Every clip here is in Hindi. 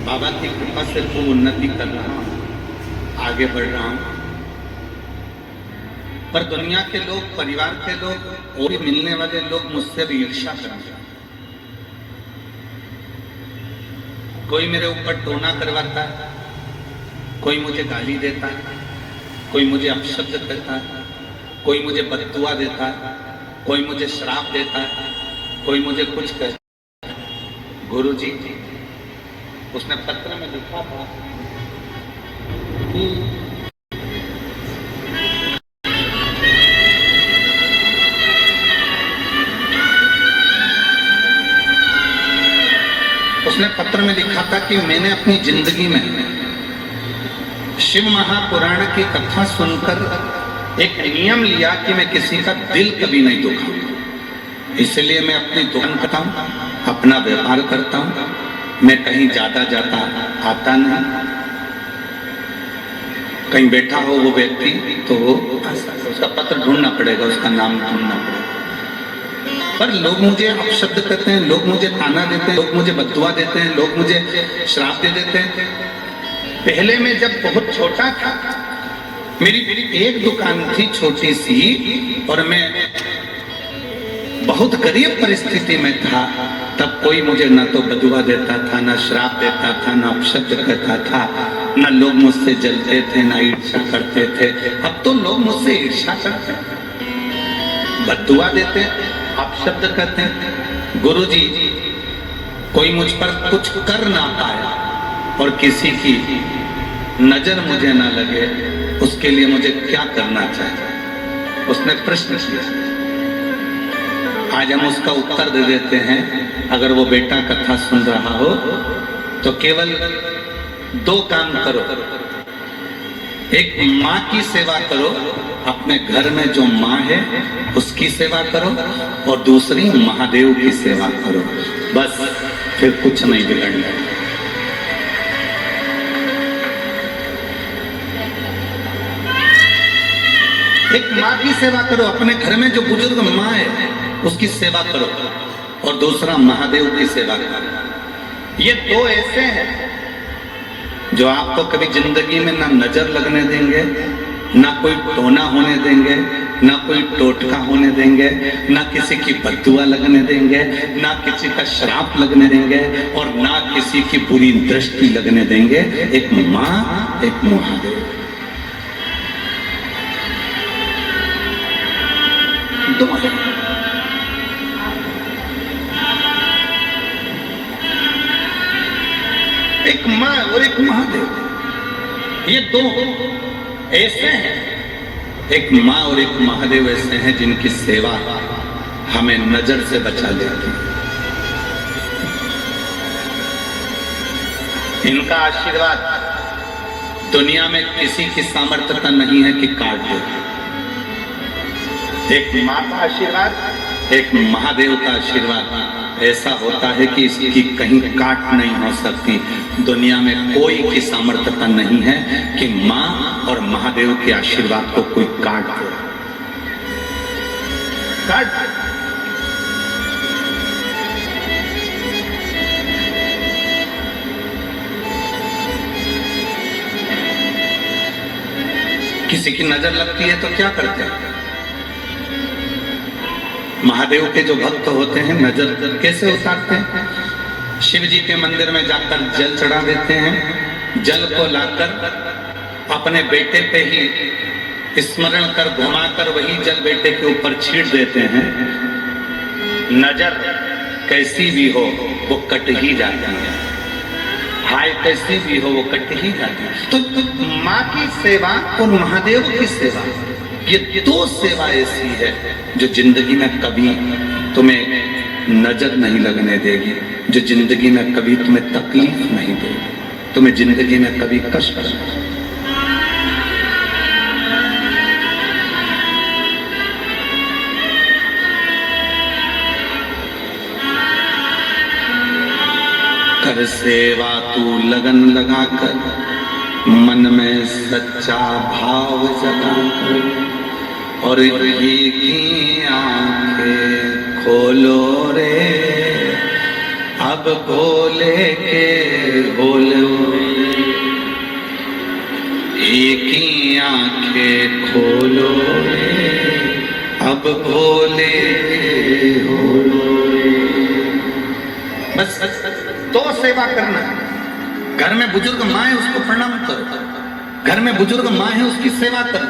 बाबा की कृपा से खूब उन्नति कर रहा हूँ, आगे बढ़ रहा हूँ। पर दुनिया के लोग, परिवार के लोग और मिलने वाले लोग मुझसे भी ईर्ष्या करते हैं। कोई मेरे ऊपर टोना करवाता है, कोई मुझे गाली देता है, कोई मुझे अपशब्द कहता है, कोई मुझे बद्दुआ देता है, कोई मुझे श्राप देता है, कोई मुझे कुछ कहता है। गुरु जी उसने पत्र में लिखा था कि उसने पत्र में लिखा था कि मैंने अपनी जिंदगी में शिव महापुराण की कथा सुनकर एक नियम लिया कि मैं किसी का दिल कभी नहीं दुखाऊंगा। इसलिए मैं अपनी दुकान करता हूं, अपना व्यापार करता हूं, मैं कहीं जाता जाता आता नहीं। कहीं बैठा हो वो व्यक्ति तो वो उसका पत्र ढूंढना पड़ेगा, उसका नाम ढूंढना पड़ेगा। पर लोग मुझे अपशब्द कहते हैं, लोग मुझे ताना देते हैं, लोग मुझे बद्दुआ देते हैं, लोग मुझे श्राप दे देते हैं। पहले मैं जब बहुत छोटा था, मेरी एक दुकान थी छोटी सी, और मैं बहुत गरीब परिस्थिति में था, तब कोई मुझे ना तो बदुआ देता था, ना श्राप देता था, ना अपशब्द कहता था, ना लोग मुझसे जलते थे, ना ईर्ष्या करते थे। अब तो लोग मुझसे ईर्ष्या करते, बदुआ देते, अपशब्द कहते हैं। गुरु जी कोई मुझ पर कुछ कर ना पाया और किसी की नजर मुझे ना लगे, उसके लिए मुझे क्या करना चाहिए? उसने प्रश्न किया। आज हम उसका उत्तर दे देते हैं। अगर वो बेटा कथा सुन रहा हो तो केवल 2 काम करो। एक, माँ की सेवा करो, अपने घर में जो माँ है उसकी सेवा करो, और दूसरी महादेव की सेवा करो। बस, फिर कुछ नहीं बिगड़ना। एक माँ की सेवा करो, अपने घर में जो बुजुर्ग माँ है उसकी सेवा करो, और दूसरा महादेव की सेवा करो। ये 2 ऐसे हैं जो आपको कभी जिंदगी में ना नजर लगने देंगे, ना कोई टोना होने देंगे, ना कोई टोटका होने देंगे, ना किसी की बद्दुआ लगने देंगे, ना किसी का श्राप लगने देंगे, और ना किसी की बुरी दृष्टि लगने देंगे। एक माँ, एक महादेव। 2 है। एक माँ और एक महादेव, ये 2 ऐसे हैं। एक माँ और एक महादेव ऐसे हैं जिनकी सेवा हमें नजर से बचा लेती है। इनका आशीर्वाद दुनिया में किसी की सामर्थ्यता नहीं है कि काट दे। एक माँ का आशीर्वाद, एक महादेव का आशीर्वाद ऐसा होता है कि इसकी कहीं काट नहीं हो सकती। दुनिया में कोई की सामर्थ्यता नहीं है कि माँ और महादेव के आशीर्वाद को कोई काट दे। किसी की नजर लगती है तो क्या करते हैं? महादेव के जो भक्त होते हैं नजर कैसे उतारते हैं? शिव जी के मंदिर में जाकर जल चढ़ा देते हैं। जल को लाकर अपने बेटे पे ही स्मरण कर घुमाकर वही जल बेटे के ऊपर छीट देते हैं। नजर कैसी भी हो वो कट ही जाती है, हाय कैसी भी हो वो कट ही जाती है। तो माँ की सेवा और महादेव की सेवा, ये 2 सेवा ऐसी है जो जिंदगी में कभी तुम्हें नजर नहीं लगने देगी, जो जिंदगी में कभी तुम्हें तकलीफ नहीं देगी, तुम्हें जिंदगी में कभी कष्ट नहीं। कर सेवा तू लगन लगाकर, मन में सच्चा भाव जगाकर, और ये की आंखें खोलो रे, अब भोले के बोल आंखें खोलो रे, अब भोले हो रे। बस तो सेवा करना। घर में बुजुर्ग माँ है उसको प्रणाम करो, घर में बुजुर्ग माँ है उसकी सेवा करो,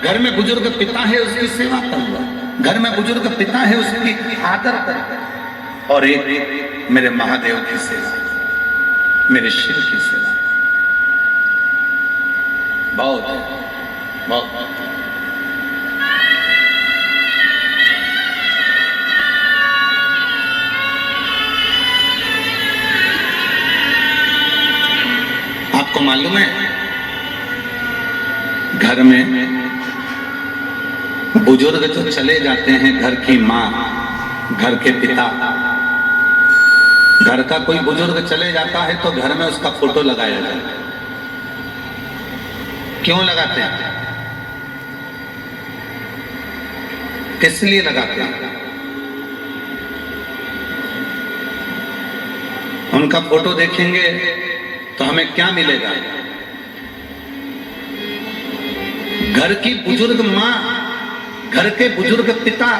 घर में बुजुर्ग पिता है उसकी सेवा करो, घर में बुजुर्ग पिता है उसकी आदर करो। और एक मेरे महादेव की सेवा, मेरे शिव की सेवा बहुत बहुत। आपको मालूम है घर में बुजुर्ग जो चले जाते हैं, घर की माँ, घर के पिता, घर का कोई बुजुर्ग चले जाता है तो घर में उसका फोटो लगाया जाता है। क्यों लगाते हैं? किस लिए लगाते हैं? उनका फोटो देखेंगे तो हमें क्या मिलेगा? घर की बुजुर्ग माँ, घर के बुजुर्ग पिता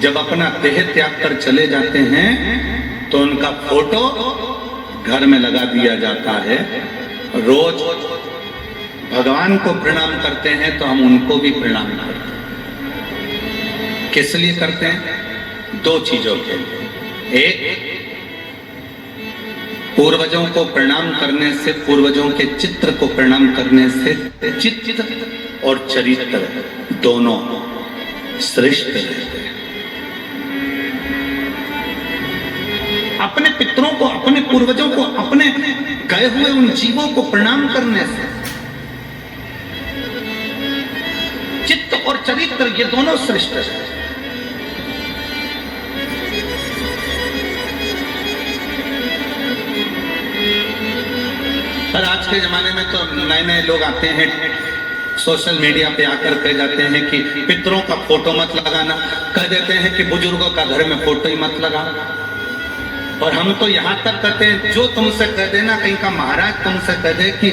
जब अपना देह त्याग कर चले जाते हैं तो उनका फोटो घर में लगा दिया जाता है। रोज भगवान को प्रणाम करते हैं तो हम उनको भी प्रणाम करते हैं। किस लिए करते हैं? दो चीजों के लिए। एक, पूर्वजों को प्रणाम करने से, पूर्वजों के चित्र को प्रणाम करने से चित्त और चरित्र दोनों श्रेष्ठ रहते हैं। अपने पितरों को, अपने पूर्वजों को, अपने गए हुए उन जीवों को प्रणाम करने से चित्त और चरित्र ये दोनों श्रेष्ठ है। पर आज के जमाने में तो नए नए लोग आते हैं, सोशल मीडिया पे आकर कह जाते हैं कि पितरों का फोटो मत लगाना, कह देते हैं कि बुजुर्गों का घर में फोटो ही मत लगाना। और हम तो यहाँ तक कहते हैं, जो तुमसे कह देना, कहीं का महाराज तुमसे कह दे कि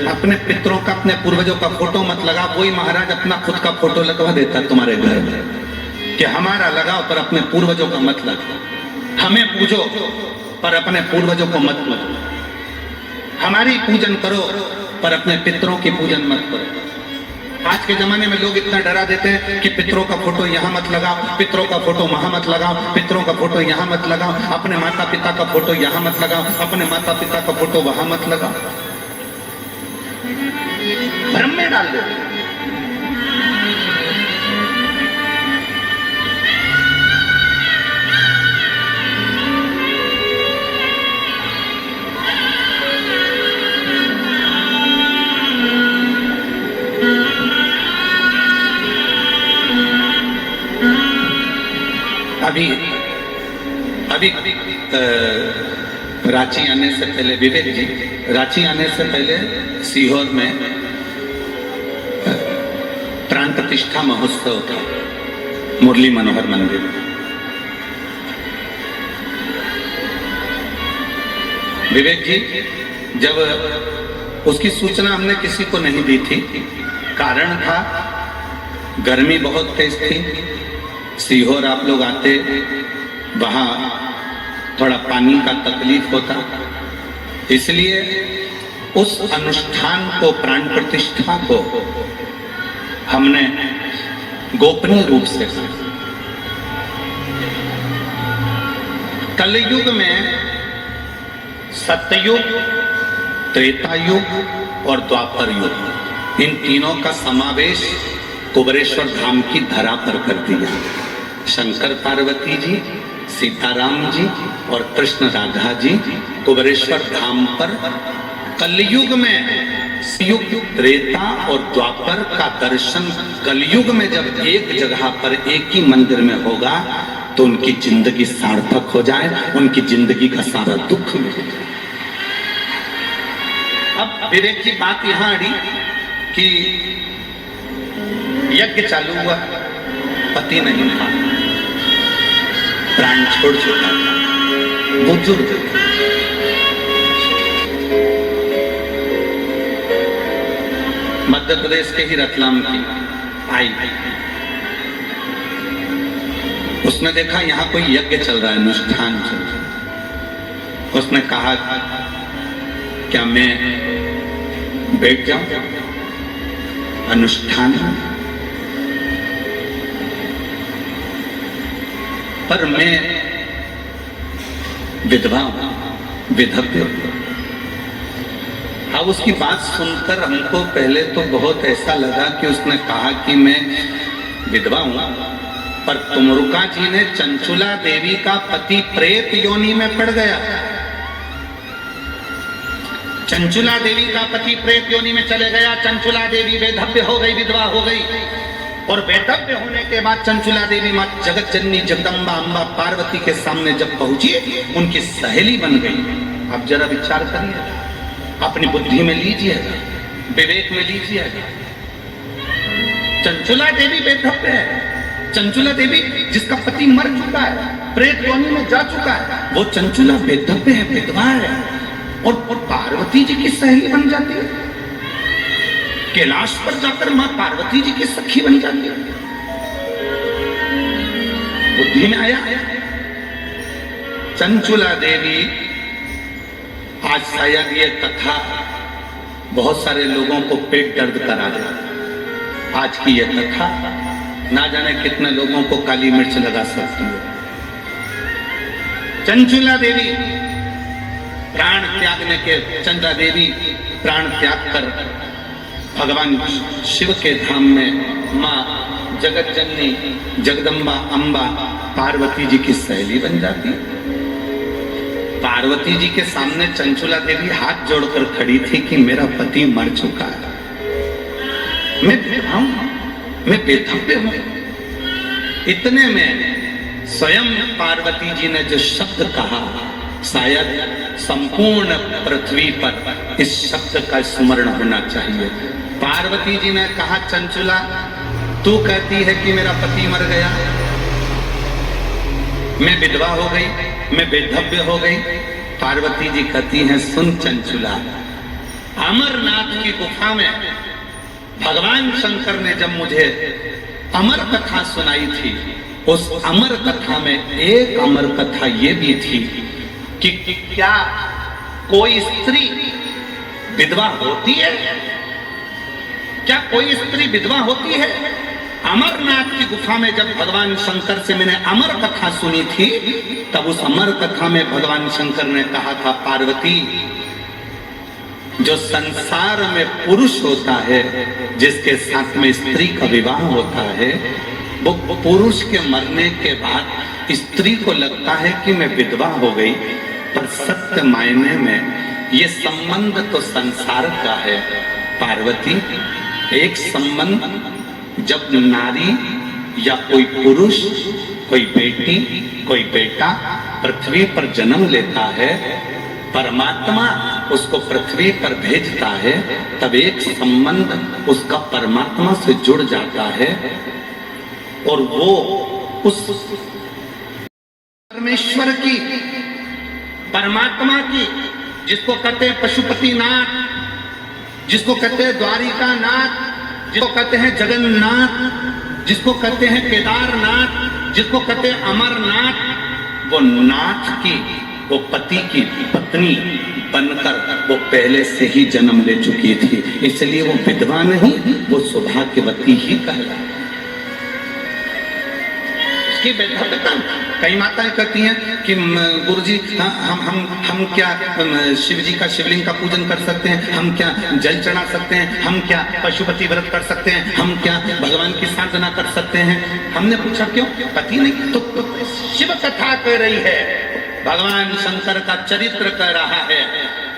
अपने पितरों का, अपने पूर्वजों का फोटो मत लगा, वही महाराज अपना खुद का फोटो लगवा देता है तुम्हारे घर में कि हमारा लगाओ पर अपने पूर्वजों का मत लगाओ। हमें पूजो पर अपने पूर्वजों को मत लगाओ। हमारी पूजन करो पर अपने पितरों की पूजन मत करो। आज के जमाने में लोग इतना डरा देते हैं कि पितरों का फोटो यहाँ मत लगाओ, पितरों का फोटो वहां मत लगाओ, पितरों का फोटो यहाँ मत लगाओ, अपने माता पिता का फोटो यहाँ मत लगाओ, अपने माता पिता का फोटो वहां मत लगाओ। भ्रम में डाल देते। अभी रांची आने से पहले, विवेक जी, रांची आने से पहले सीहोर में प्राण प्रतिष्ठा महोत्सव था मुरली मनोहर मंदिर। विवेक जी, जब उसकी सूचना हमने किसी को नहीं दी थी, कारण था गर्मी बहुत तेज थी। सीहोर आप लोग आते, वहां थोड़ा पानी का तकलीफ होता, इसलिए उस अनुष्ठान को, प्राण प्रतिष्ठा को हमने गोपनीय रूप से, कलयुग में सत्ययुग, त्रेता युग और द्वापर युग, इन तीनों का समावेश कुबरेश्वर धाम की धरा पर कर दिया। शंकर पार्वती जी, सीताराम जी और कृष्ण राधा जी कुबरेश्वर धाम पर कलयुग में, युग, त्रेता और द्वापर का दर्शन कलयुग में जब एक जगह पर, एक ही मंदिर में होगा तो उनकी जिंदगी सार्थक हो जाए, उनकी जिंदगी का सारा दुख मिटे। अब विवेक की बात यहां अड़ी कि यज्ञ चालू हुआ, पति नहीं था, प्राण छोड़ चुका था, बुजुर्ग। प्रदेश के ही रतलाम की आई। उसने देखा यहाँ कोई यज्ञ चल रहा है, अनुष्ठान चल रहा है। उसने कहा क्या मैं बैठ जाऊं अनुष्ठान? पर मैं विधवा हूं, विधव्य हूं। अब उसकी बात सुनकर हमको पहले तो बहुत ऐसा लगा कि उसने कहा कि मैं विधवा हूं, पर तुमरुका जी ने चंचुला देवी का पति प्रेत योनि में पड़ गया। चंचुला देवी का पति प्रेत योनि में चले गया। चंचुला देवी वेधव्य हो गई, विधवा हो गई। और वेधव्य होने के बाद चंचुला देवी मां जगत जननी जगदम्बा अम्बा पार्वती के सामने जब पहुंची, उनकी सहेली बन गई। आप जरा विचार करिए, अपनी बुद्धि में लीजिएगा, विवेक में लीजिएगा। चंचुला देवी वेधव्य है। चंचुला देवी जिसका पति मर चुका है, प्रेत योनि में जा चुका है, वो चंचुला वेधव्य है, विधवा है। और पार्वती जी की सहेली बन जाती है। कैलाश पर जाकर मां पार्वती जी की सखी बन जाती है। बुद्धि में आया। चंचुला देवी, आज शायद ये कथा बहुत सारे लोगों को पेट दर्द करा दे। आज की ये कथा ना जाने कितने लोगों को काली मिर्च लगा सकती है। चंचुला देवी प्राण त्यागने के, चंद्रा देवी प्राण त्याग कर भगवान शिव के धाम में मां जगत जननी जगदम्बा अम्बा पार्वती जी की सहेली बन जाती। पार्वती जी के सामने चंचुला देवी हाथ जोड़कर खड़ी थी कि मेरा पति मर चुका है, मैं विधवा हूं, मैं बेधव्य हूं। इतने में स्वयं पार्वती जी ने जो शब्द कहा, शायद संपूर्ण पृथ्वी पर इस शब्द का स्मरण होना चाहिए। पार्वती जी ने कहा, चंचुला तू कहती है कि मेरा पति मर गया, मैं विधवा हो गई, मैं बेधव्य हो गई। पार्वती जी कहती हैं, सुन चंचुला, अमरनाथ की गुफा में भगवान शंकर ने जब मुझे अमर कथा सुनाई थी, उस अमर कथा में एक अमर कथा ये भी थी कि क्या कोई स्त्री विधवा होती है? क्या कोई स्त्री विधवा होती है? अमरनाथ की गुफा में जब भगवान शंकर से मैंने अमर कथा सुनी थी, तब उस अमर कथा में भगवान शंकर ने कहा था, पार्वती, जो संसार में पुरुष होता है, जिसके साथ में स्त्री का विवाह होता है, वो पुरुष के मरने के बाद स्त्री को लगता है कि मैं विधवा हो गई, पर सत्य मायने में ये संबंध तो संसार का है। पार्वती, एक संबंध जब नारी या कोई पुरुष, कोई बेटी, कोई बेटा पृथ्वी पर जन्म लेता है, परमात्मा उसको पृथ्वी पर भेजता है, तब एक संबंध उसका परमात्मा से जुड़ जाता है। और वो उस परमेश्वर की, परमात्मा की, जिसको कहते हैं पशुपति नाथ, जिसको कहते हैं द्वारिका नाथ, जिसको कहते हैं जगन्नाथ, जिसको कहते हैं केदारनाथ, जिसको कहते हैं अमरनाथ, वो नाथ की, वो पति की पत्नी बनकर वो पहले से ही जन्म ले चुकी थी। इसलिए वो विधवा नहीं, वो सौभाग्यवती ही कहलाती। उसकी बेधव्यता कई माताएं कहती हैं कि गुरुजी हम क्या शिव जी का, शिवलिंग का पूजन कर सकते हैं, हम क्या जल चढ़ा सकते हैं, हम क्या पशुपति व्रत कर सकते हैं, हम क्या भगवान की साधना कर सकते हैं। हमने पूछा क्यों? पति नहीं तो शिव कथा कह रही है, भगवान शंकर का चरित्र कह रहा है।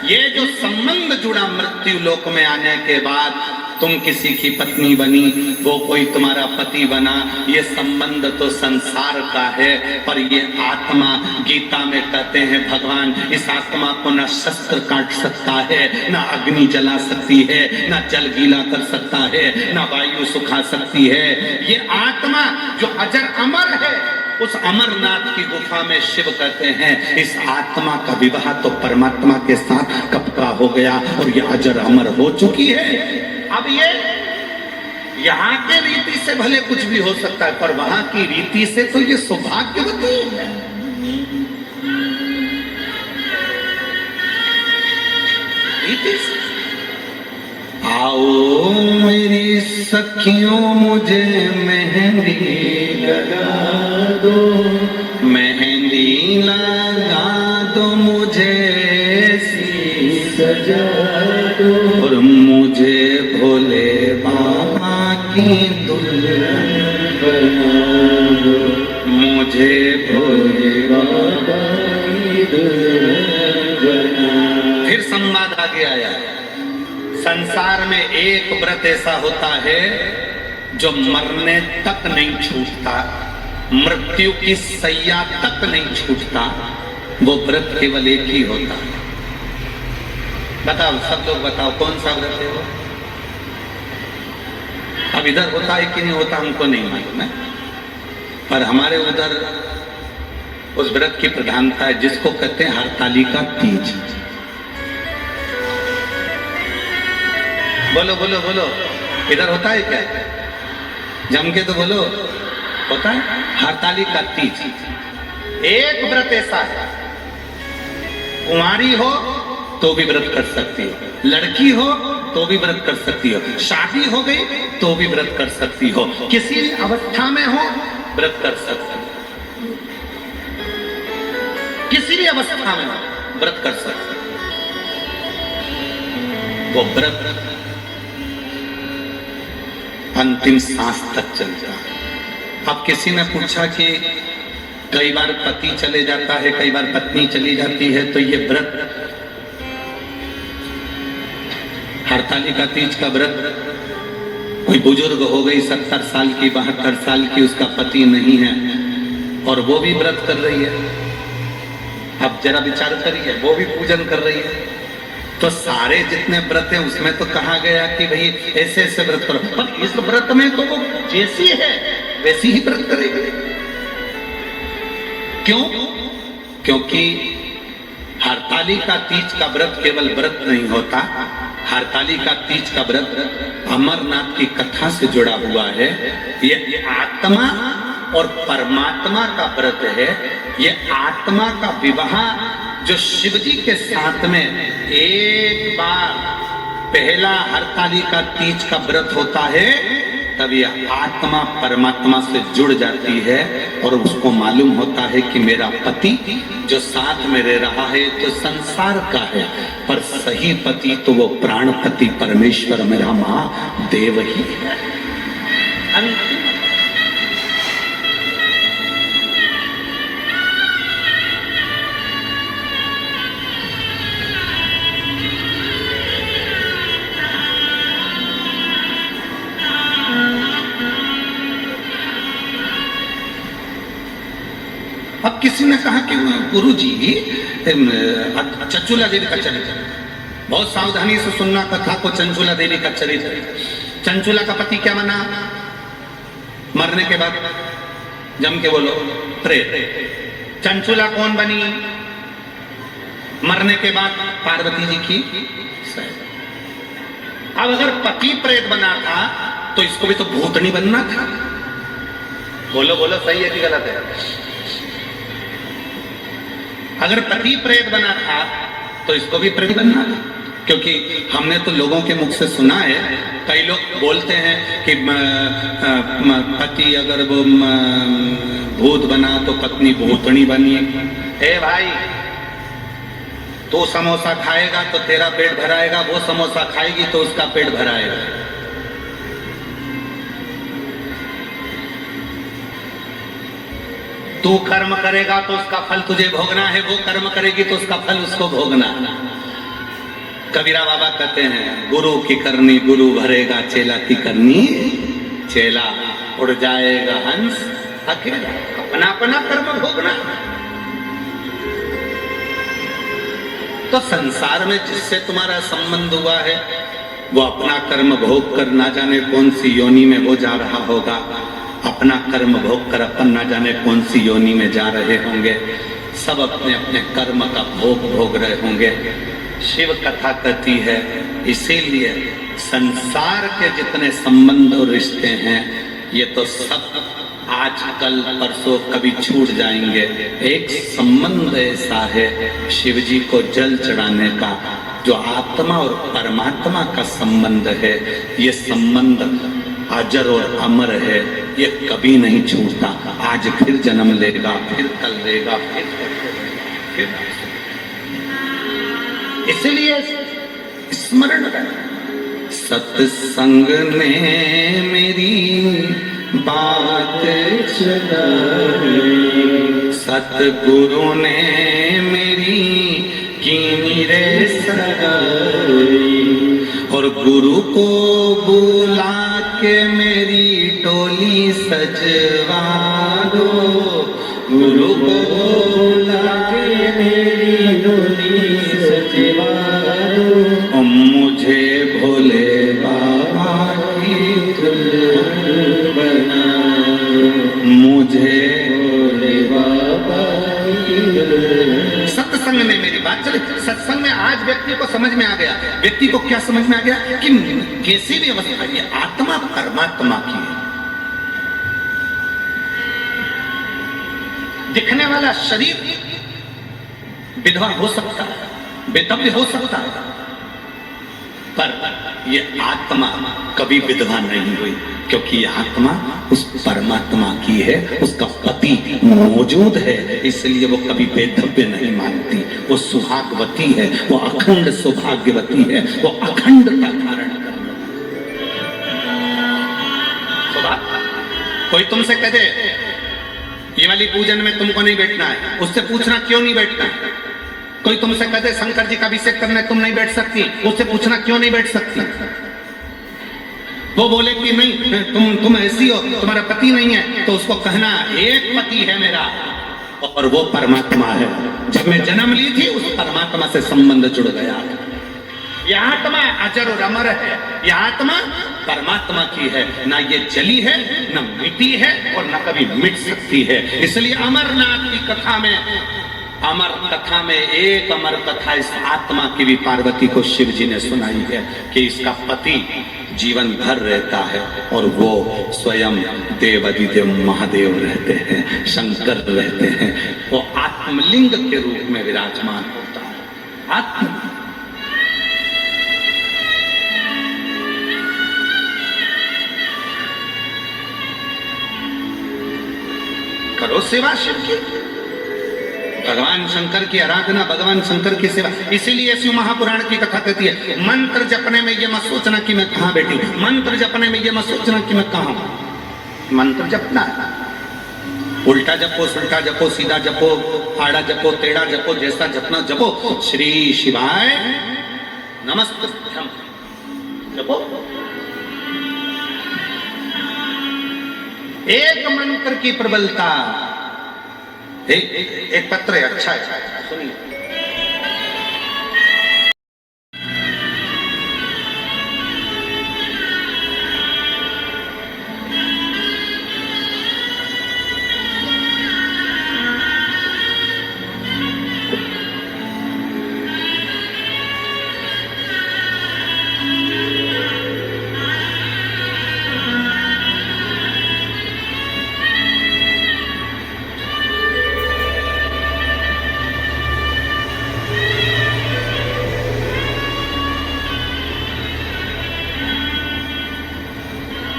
ये जो संबंध जुड़ा मृत्यु लोक में आने के बाद, तुम किसी की पत्नी बनी, वो कोई तुम्हारा पति बना, ये संबंध तो संसार का है। पर ये आत्मा, गीता में कहते हैं भगवान, इस आत्मा को न शस्त्र काट सकता है, न अग्नि जला सकती है, न जल गीला कर सकता है, न वायु सुखा सकती है। ये आत्मा जो अजर अमर है, उस अमरनाथ की गुफा में शिव कहते हैं, इस आत्मा का विवाह तो परमात्मा के साथ कब का हो गया और ये अजर अमर हो चुकी है। अब ये यहाँ के रीति से भले कुछ भी हो सकता है, पर वहां की रीति से तो ये सौभाग्यवती है। रीति से आओ मेरी सखियों मुझे मेहंदी लगा दो, मेहंदी लगा दो मुझे सजा दो, और मुझे भोले बाबा की दुल्हन बना दो, मुझे भोले बाबा की दुल्हन बना। फिर संवाद आगे आया, संसार में एक व्रत ऐसा होता है जो मरने तक नहीं छूटता, मृत्यु की सैया तक नहीं छूटता। वो व्रत केवल एक ही होता है। बताओ सब लोग बताओ कौन सा व्रत है वो? अब इधर होता है कि नहीं होता हमको नहीं मालूम है, पर हमारे उधर उस व्रत की प्रधानता है जिसको कहते हैं हरतालिका तीज। बोलो बोलो बोलो, इधर होता है क्या? जम के तो बोलो, होता है हरतालिका तीज। एक व्रत ऐसा है, कुंवारी हो तो भी व्रत कर सकती हो, लड़की हो तो भी व्रत कर सकती हो, शादी हो गई तो भी व्रत कर सकती हो, किसी अवस्था में हो व्रत कर सकती हो, किसी भी अवस्था में हो व्रत कर सकती हो। वो व्रत अंतिम सांस तक चलता है। अब किसी ने पूछा कि कई बार पति चले जाता है, कई बार पत्नी चली जाती है, तो ये व्रत हरतालिका तीज का व्रत, कोई बुजुर्ग हो गई 70 साल की 72 साल की, उसका पति नहीं है और वो भी व्रत कर रही है, अब जरा विचार करिए, वो भी पूजन कर रही है, तो सारे जितने व्रत हैं उसमें तो कहा गया कि भाई ऐसे ऐसे व्रत करो, पर इस व्रत में तो वो जैसी है वैसी ही व्रत करेगी। क्यों? क्योंकि हरतालिका तीज का व्रत केवल व्रत नहीं होता, हरतालिका तीज का व्रत अमरनाथ की कथा से जुड़ा हुआ है। ये आत्मा और परमात्मा का व्रत है। ये आत्मा का विवाह जो शिव जी के साथ में एक बार पहला हरतालिका तीज का व्रत होता है, तब यह आत्मा परमात्मा से जुड़ जाती है और उसको मालूम होता है कि मेरा पति जो साथ में रह रहा है तो संसार का है, पर सही पति तो वो प्राणपति परमेश्वर मेरा महादेव ही है। अब किसी ने कहा कि गुरु जी चंचुला देवी का चरित्र, बहुत सावधानी से सुनना कथा को। चंचुला देवी का चरित्र, चंचुला का पति क्या बना मरने के बाद? जम के बोलो, प्रेत। चंचुला कौन बनी मरने के बाद? पार्वती जी की सहेली। अब अगर पति प्रेत बना था तो इसको भी तो भूतनी बनना था। बोलो बोलो, सही है कि गलत है? अगर पति प्रेत बना था तो इसको भी प्रेत बनना था, क्योंकि हमने तो लोगों के मुख से सुना है, कई लोग बोलते हैं कि पति अगर वो भूत बना तो पत्नी भूतनी बनी। हे भाई, तू समोसा खाएगा तो तेरा पेट भराएगा, वो समोसा खाएगी तो उसका पेट भराएगा। तू कर्म करेगा तो उसका फल तुझे भोगना है, वो कर्म करेगी तो उसका फल उसको भोगना। कबीरा बाबा कहते हैं, गुरु की करनी गुरु भरेगा, चेला की करनी चेला, उड़ जाएगा हंस अकेला। अपना अपना कर्म भोगना। तो संसार में जिससे तुम्हारा संबंध हुआ है वो अपना कर्म भोग कर ना जाने कौन सी योनि में वो जा रहा होगा, अपना कर्म भोग कर अपन ना जाने कौन सी योनि में जा रहे होंगे। सब अपने अपने कर्म का भोग भोग रहे होंगे। शिव कथा कहती है। इसीलिए संसार के जितने संबंध और रिश्ते हैं ये तो सब आज कल परसों कभी छूट जाएंगे। एक संबंध ऐसा है शिव जी को जल चढ़ाने का, जो आत्मा और परमात्मा का संबंध है। ये संबंध अजर और अमर है, ये कभी नहीं छूटता। आज फिर जन्म लेगा, फिर कल लेगा, फिर इसलिए स्मरण करें। सत्संग ने मेरी बात चलाई, सतगुरु ने मेरी कीनी रे सगाई, और गुरु को बुला के मेरी टोली सजवा दो, गुरु को बुला के मेरी टोली सजवा दो, मुझे भोले बाबा की दुल्हन बना दो, मुझे भोले बाबा की दुल्हन। सत्संग में मेरी बात चले। सत्संग में आज व्यक्ति को समझ में आ गया। व्यक्ति को क्या समझ में आ गया कि कैसी भी अवस्था ये आत्मा परमात्मा की है। दिखने वाला शरीर विधवा हो सकता है, बेतव्य हो सकता है, पर ये आत्मा कभी विधवा नहीं हुई, क्योंकि ये आत्मा उस परमात्मा की है, उसका पति मौजूद है, इसलिए वो कभी बेधव्य नहीं मानती। वो सुहागवती है, वो अखंड सौभाग्यवती है, वो अखंडता धारण करती है। कोई तुमसे कह दे ये वाली पूजन में तुमको नहीं बैठना है, उससे पूछना क्यों नहीं बैठना है। कोई तुमसे कहते शंकर जी का अभिषेक करने तुम नहीं बैठ सकती, उससे पूछना क्यों नहीं बैठ सकती। वो बोले कि नहीं तुम ऐसी हो, तुम्हारा पति नहीं है, तो उसको कहना एक पति है मेरा और वो परमात्मा है। जब मैं जन्म ली थी उस परमात्मा से संबंध जुड़ गया। यह आत्मा अजर और अमर है, यह आत्मा परमात्मा की है, ना ये जली है, ना मिटी है और ना कभी मिट सकती है। इसलिए अमरनाथ की कथा में, अमर कथा में एक अमर कथा इस आत्मा की भी पार्वती को शिव जी ने सुनाई है कि इसका पति जीवन भर रहता है और वो स्वयं देवादिदेव महादेव रहते हैं, शंकर रहते हैं। वो आत्मलिंग के रूप में विराजमान होता है। आत्म करो सेवा शिव की, भगवान शंकर की आराधना, भगवान शंकर की सेवा। इसीलिए शिव महापुराण की कथा कहती है मंत्र जपने में ये मत सोचना कि मैं कहां बैठी, मंत्र जपने में ये मत सोचना कि मैं कहां हूं। मंत्र जपना है, उल्टा जपो, सुल्टा जपो, सीधा जपो, आड़ा जपो, टेढ़ा जपो, जैसा जपना जपो। श्री शिवाय नमस्तुभ्यम जपो। एक मंत्र की प्रबलता। एक पत्र है, अच्छा है, सुनिए।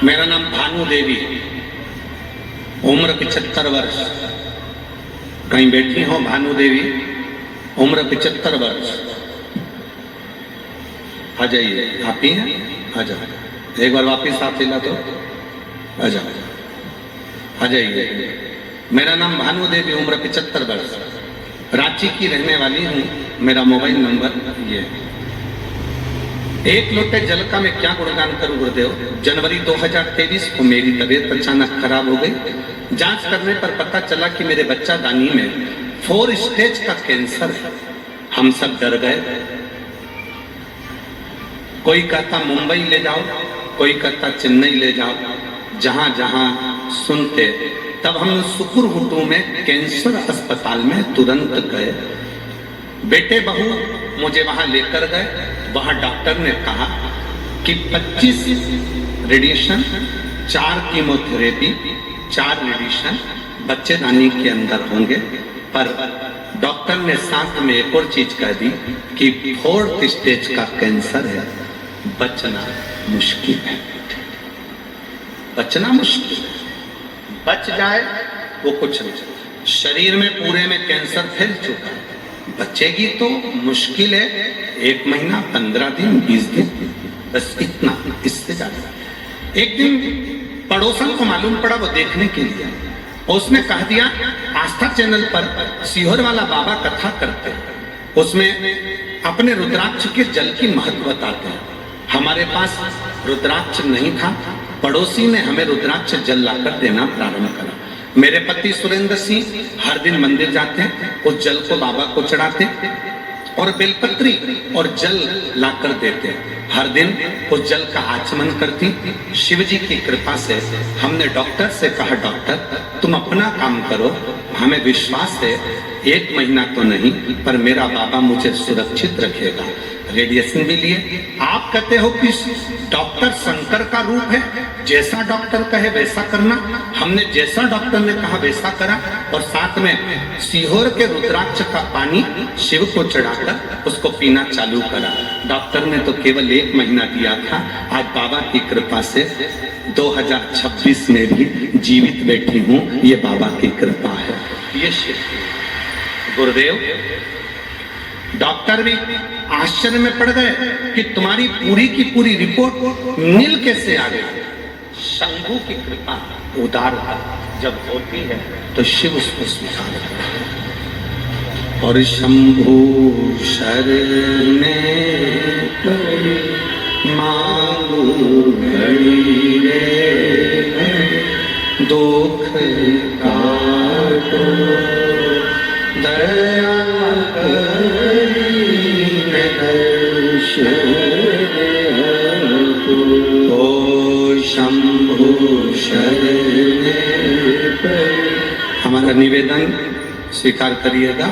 मेरा नाम भानु देवी, उम्र 75 वर्ष। कहीं बैठी हो भानु देवी, उम्र 75 वर्ष। आ जाइए, आप ही हैं, आ जाओ। एक बार वापिस हाथ हिला तो आ जाओ, आ जाइए। मेरा नाम भानु देवी, उम्र 75 वर्ष, रांची की रहने वाली हूँ। मेरा मोबाइल नंबर ये है। एक लोटे जल का मैं क्या गुणगान करूं गुरुदेव। जनवरी 2023 को मेरी तबीयत अचानक खराब हो गई। जांच करने पर पता चला कि मेरे बच्चा दानी में 4 स्टेज का कैंसर है। हम सब डर गए। कोई कहता मुंबई ले जाओ, कोई कहता चेन्नई ले जाओ। जहां जहां सुनते, तब हम सुकुरहुटू में कैंसर अस्पताल में तुरंत गए। बेटे बहू मुझे वहां लेकर गए। वहां डॉक्टर ने कहा कि 25 रेडिएशन, 4 कीमोथेरेपी, 4 रेडिएशन बच्चेदानी के अंदर होंगे। पर डॉक्टर ने साथ में एक और चीज कह दी कि 4th स्टेज का कैंसर है, बचना मुश्किल है, बचना मुश्किल है। बच जाए वो कुछ नहीं, शरीर में पूरे में कैंसर फैल चुका है, बचेगी तो मुश्किल है, 1 महीना, 15 दिन, 20 दिन, बस इतना, इससे ज्यादा। एक दिन पड़ोसन को मालूम पड़ा, वो देखने के लिए, उसने कह दिया आस्था चैनल पर सीहोर वाला बाबा कथा करते हैं, उसमें अपने रुद्राक्ष के जल की महत्व बताते हैं। हमारे पास रुद्राक्ष नहीं था, पड़ोसी ने हमें रुद्राक्ष जल लाकर देना प्रारंभ करा। मेरे पति सुरेंद्र सिंह हर दिन मंदिर जाते, उस जल को बाबा को चढ़ाते और बेलपत्री और जल लाकर देते। हर दिन उस जल का आचमन करती। शिव जी की कृपा से हमने डॉक्टर से कहा, डॉक्टर तुम अपना काम करो, हमें विश्वास है 1 महीना तो नहीं पर मेरा बाबा मुझे सुरक्षित रखेगा। रेडिएशन भी लिए। आप कहते हो कि डॉक्टर शंकर का रूप है, जैसा डॉक्टर कहे वैसा करना। हमने जैसा डॉक्टर ने कहा वैसा करा और साथ में सीहोर के रुद्राक्ष का पानी शिव को चढ़ाकर उसको पीना चालू करा। डॉक्टर ने तो केवल 1 महीना दिया था, आज बाबा की कृपा से 2026 में भी जीवित बैठी हूँ, ये बाबा की कृपा है। ये शिव गुरुदेव। डॉक्टर भी आश्चर्य में पड़ गए कि तुम्हारी पूरी की पूरी रिपोर्ट नील कैसे आ गई। शंभू की कृपा उदारता जब होती है तो शिव उसको स्वीकार करते हैं। और शंभू शरणे मांगू घड़ी रे, दुख काटो दया ओ शंभु शरणे। हमारा निवेदन स्वीकार करिएगा।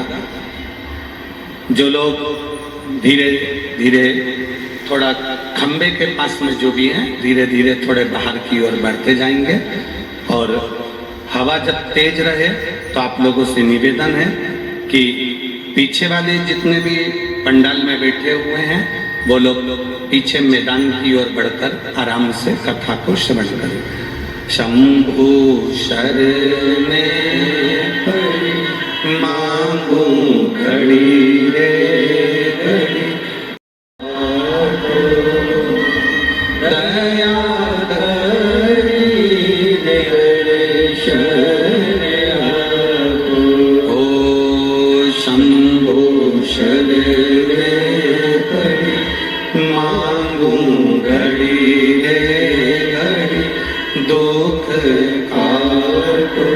जो लोग धीरे धीरे थोड़ा खंबे के पास में जो भी हैं, धीरे धीरे थोड़े बाहर की ओर बढ़ते जाएंगे। और हवा जब तेज रहे तो आप लोगों से निवेदन है कि पीछे वाले जितने भी पंडाल में बैठे हुए हैं वो लोग पीछे मैदान की ओर बढ़कर आराम से कथा को श्रवण करें। शंभु शरणे मांगू घड़ी रे घड़ी, दया घड़ी रे शरणे ओ शंभु शरणे मांगू घड़ी रे घड़ी, दुख काटो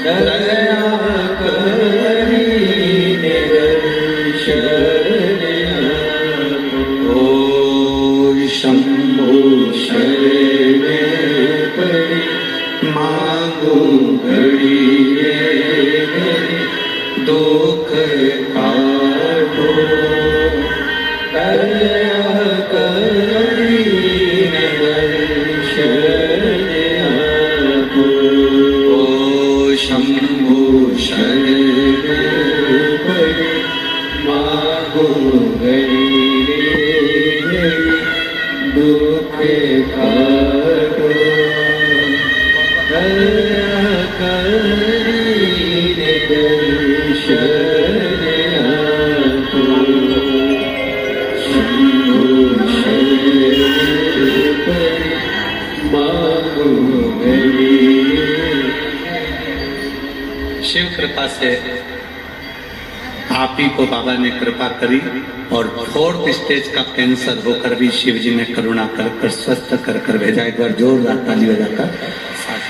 दया करी शरणे ओ शंभु शरणे मांगू घड़ी रे घड़ी, दुख काटो दया करी शरणे ओ शंभु शरणे मांगू घड़ी रे घड़ी, दुख काटो दया करी शरणे शिव कृपा से आप ही को बाबा ने कृपा करी और 4th स्टेज का कैंसर होकर भी शिव जी ने करुणा कर स्वस्थ कर भेजा। एक बार जोरदार ताली बजाकर साथ।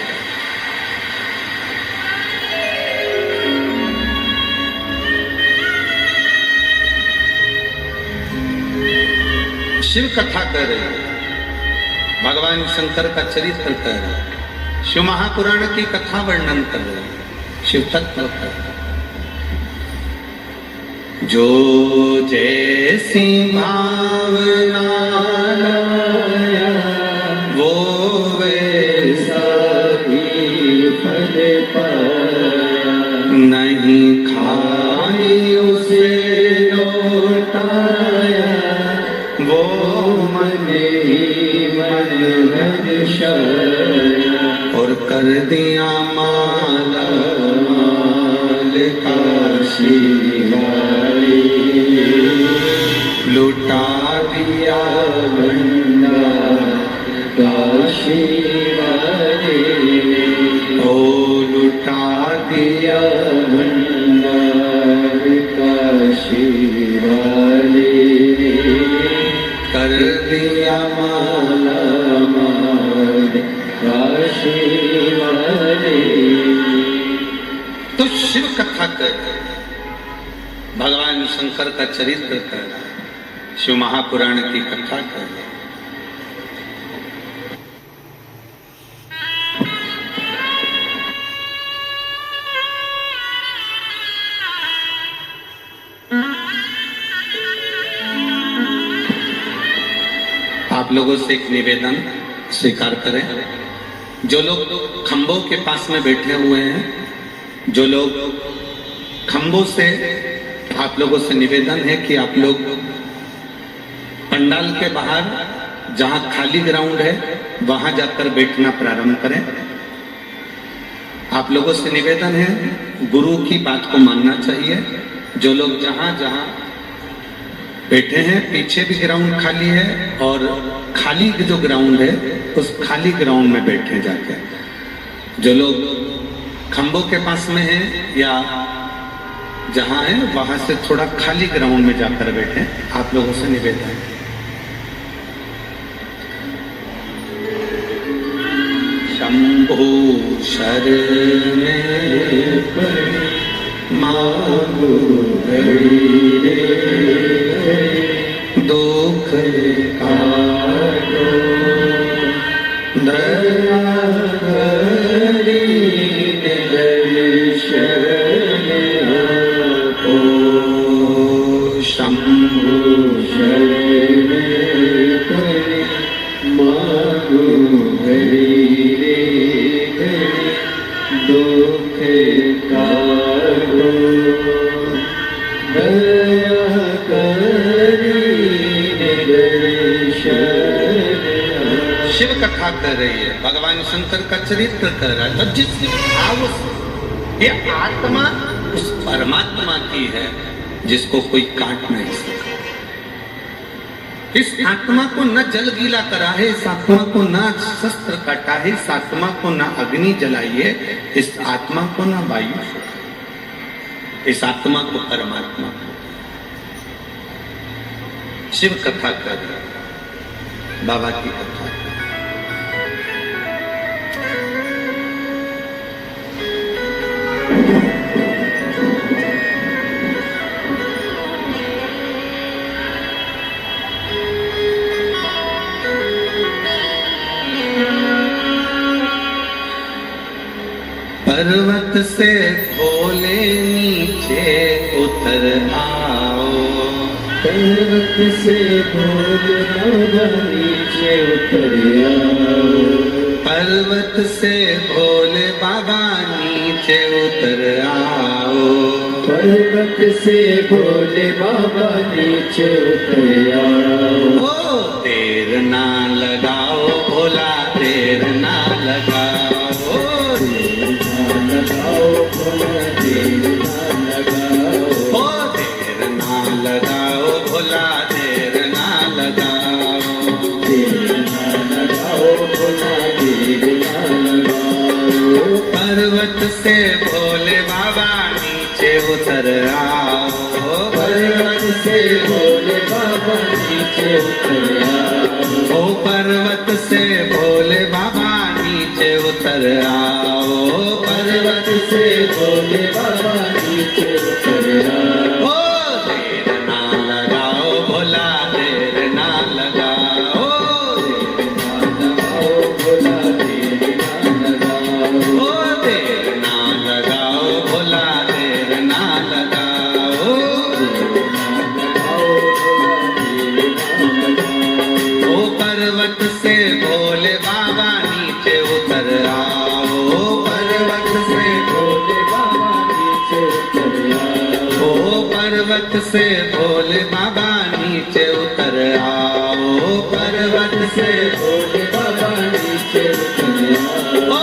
शिव कथा कह रहे, भगवान शंकर का चरित्र कह रहे, शिव महापुराण की कथा वर्णन कर रहे, शिव तत्व कर। जो जैसी भावना लाया वो वैसा ही फल पाया। नहीं खाई उसे लौटाया वो मन ही मन हर्षाया। और कर दिया माला माल काशी वाली, लुटा दिया भंडार काशी वाली। ओ लुटा दिया भंडार काशी वाली, कर दिया माला माल काशी वाली। तो शिव कथा कर भगवान शंकर का चरित्र कर, शिव महापुराण की कथा कर। आप लोगों से एक निवेदन स्वीकार करें। जो लोग खंभों के पास में बैठे हुए हैं, जो लोग खंभों से, आप लोगों से निवेदन है कि आप लोग पंडाल के बाहर जहां खाली ग्राउंड है वहां जाकर बैठना प्रारंभ करें। आप लोगों से निवेदन है, गुरु की बात को मानना चाहिए। जो लोग जहां जहां बैठे हैं, पीछे भी ग्राउंड खाली है और खाली जो ग्राउंड है उस खाली ग्राउंड में बैठे जाके। जो लोग खंभों के पास में हैं या जहां है वहां से थोड़ा खाली ग्राउंड में जाकर बैठे, आप लोगों से निवेदन है। शंभु शरण मांगो रे, दुख काटो दया करी दर्शन आपो। शंभु शरण मांगो रे, दुख काटो दया करी दर्शन। शिव कथा कर रही है, भगवान शंकर का चरित्र कर रहा है। तो जिस भाव से ये आत्मा उस परमात्मा की है जिसको कोई काट नहीं सकता। इस आत्मा को न जल गीला करा है, इस आत्मा को न शस्त्र काटा है, इस आत्मा को न अग्नि जलाइए, इस आत्मा को न वायु, इस आत्मा को परमात्मा को। शिव कथा कर, बाबा की कथा कर। पर्वत से भोले नीचे उतर आओ, पर्वत से भोले बाबा नीचे उतर आओ। पर्वत से भोले बाबा नीचे उतर आओ, पर्वत से भोले बाबा नीचे उतर आओ। ओ देर ना लगाओ भोला, देर ना लगाओ, लगाओ भोला, देर ना लगाओ। ओ देर ना लगाओ भोला, देर ना लगाओ, देर ना लगाओ भोला, देर ना लगाओ। पर्वत से भोले बाबा नीचे उतर आओ, पर्वत से भोले बाबा नीचे उतर आओ। ओ पर्वत से भोले बाबा नीचे उतर आओ, पर्वत से भोले बाबा नीचे उतर आओ। ओ देर ना लगाओ भोला, देर ना लगाओ, देर ना लगाओ भोला, देर ना लगाओ। ओ देर ना लगाओ भोला, देर ना लगाओ, देर भोले बाबा नीचे उतर आओ, पर्वत से भोले बाबा नीचे उतर आओ। ओ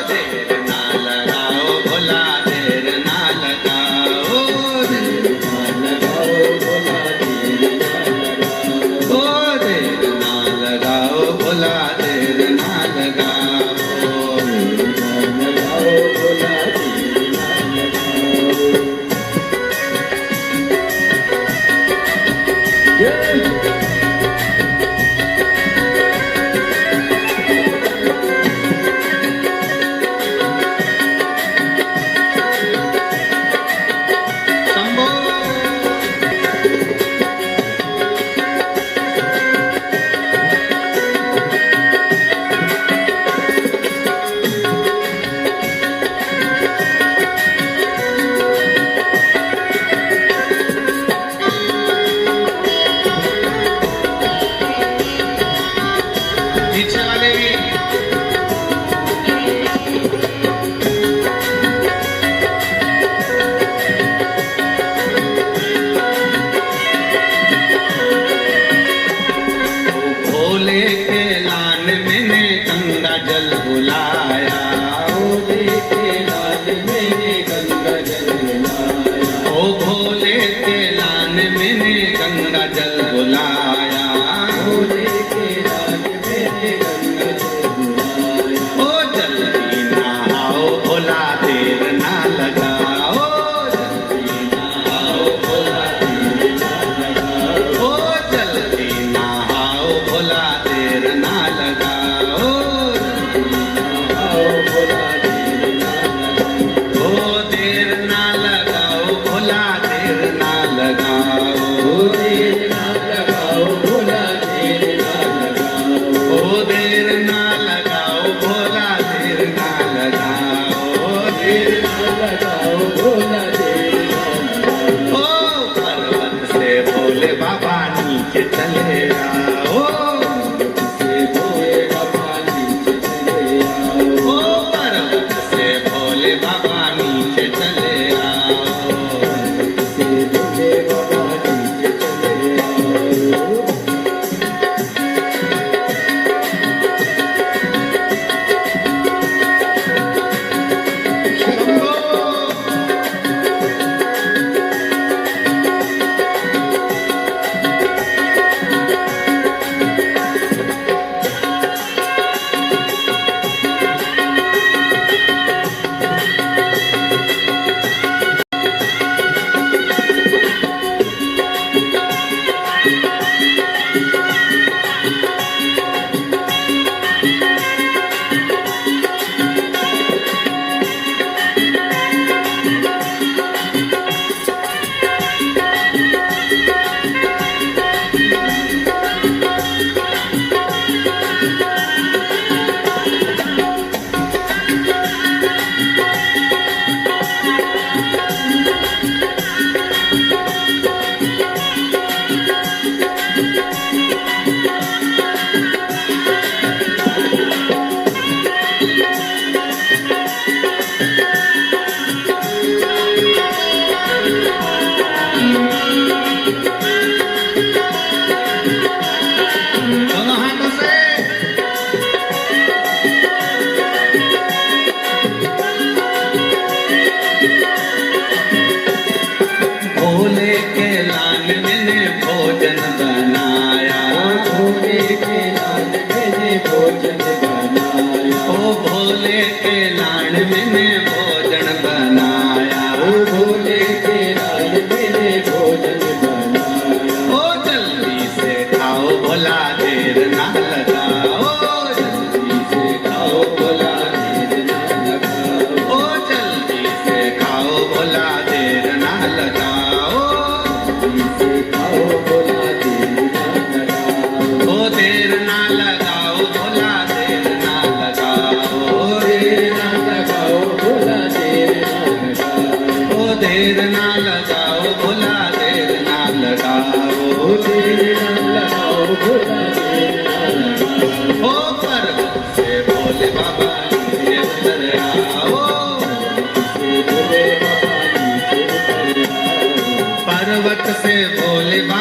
देर ना लगाओ भोला, देर ना लगाओ, देर ना लगाओ भोला, देर ना लगाओ। ओ देर ना लगाओ भोला, देर ना लगाओ, देर ना लगाओ भोला, देर ना लगाओ। पीछे वाले भी भोले के लान मैंने गंगा जल बुलाया, भोले के लान मैंने गंगा जल बुलाया। ओ भोले के लान मैंने गंगा जल बुलाया, भोले के लान मैंने गंगा जल बुलाया। ओ जल्दी नहाओ भोला, देर ना लगाओ, जल्दी नहाओ भोला, देर ना लगाओ। ओ जल्दी नहाओ भोला, देर ना लगाओ, जल्दी नहाओ भोला, देर ना लगाओ। ओ देर ना लगाओ भोला, देर ना लगाओ, देर ना लगाओ भोला, देर ना लगाओ। ओ देर ना लगाओ भोला, देर ना लगाओ, देर ना लगाओ भोला, देर ना लगाओ। ओ पर्वत से भोले बाबा नीचे चले आओ, पर्वत से भोले बाबा नीचे चले आओ। ओ पर्वत से भोले बाबा नीचे चले आओ, पर्वत से भोले बाबा नीचे चले आओ। दोनों हाथों से भोले के लाल मैंने भोजन बनाया, भोले के लाल मैंने भोजन बनाया। ओ भोले के लाल मैंने भोजन बनाया, ओ भोले के लाल मैंने भोजन बनाया। ओ जल्दी से खाओ भोला, देर ना लगाओ, जल्दी से खाओ भोला, देर ना लगाओ। ओ जल्दी से खाओ भोला, देर ना लगाओ, जल्दी से खाओ भोला, देर ना लगाओ। ओ देर ना लगाओ भोला, देर ना लगाओ, देर ना लगाओ भोला, देर ना लगाओ। ओ देर ना लगाओ भोला, देर ना लगाओ, देर ना लगाओ भोला, देर ना लगाओ। ओ पर्वत से भोले बाबा नीचे उतर आओ, पर्वत से भोले बाबा नीचे उतर आओ, पर्वत से भोले बाबा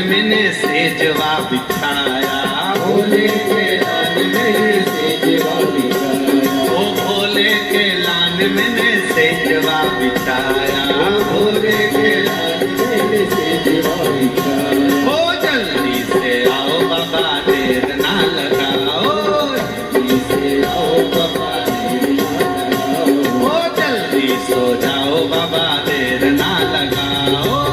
में ने सेजवा बिछाया, भोले के लाल में सेजवा बिछाया, ओ भोले के लाल में ने सेजवा बिछाया, भोले के लाल में सेजवा बिछाया। ओ जल्दी से आओ बाबा देर ना लगाओ, जल्दी से आओ बाबा देर ना लगाओ, ओ जल्दी सो जाओ बाबा देर ना लगाओ,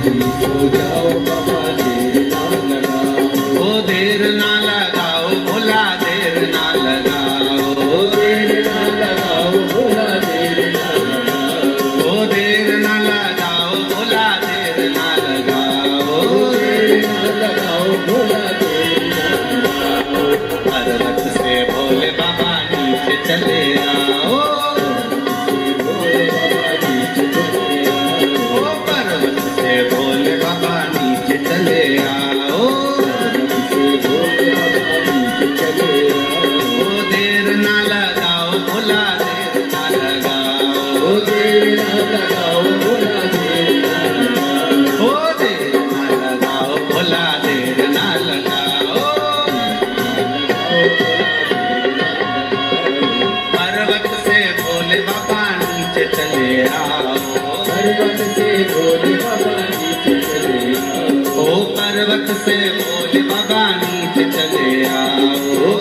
जल्दी सो जाओ बाबा देर ना लगाओ, ओ देर ना लगाओ भोला देर ना लगाओ, देर ना लगाओ भोला देर ना लगाओ, ओ देर ना लगाओ भोला देर ना लगाओ, देर ना लगाओ भोला देर ना लगाओ। पर्वत से भोले बाबा नीचे चले आओ, भोले बाबा नीचे चले आओ, ओ पर्वत से भोले बाबा नीचे चले आओ, से भोले बाबा नीचे चले आओ, ओ देर ना लगाओ भोला देर ना लगाओ, देर ना लगाओ भोला देर ना लगाओ, ओ देर ना लगाओ भोला देर ना लगाओ, पर्वत से भोले बाबा नीचे चले आओ, पर्वत से भोले बाबा नीचे चले आओ, ओ पर्वत से भोले बाबा नीचे चले आओ,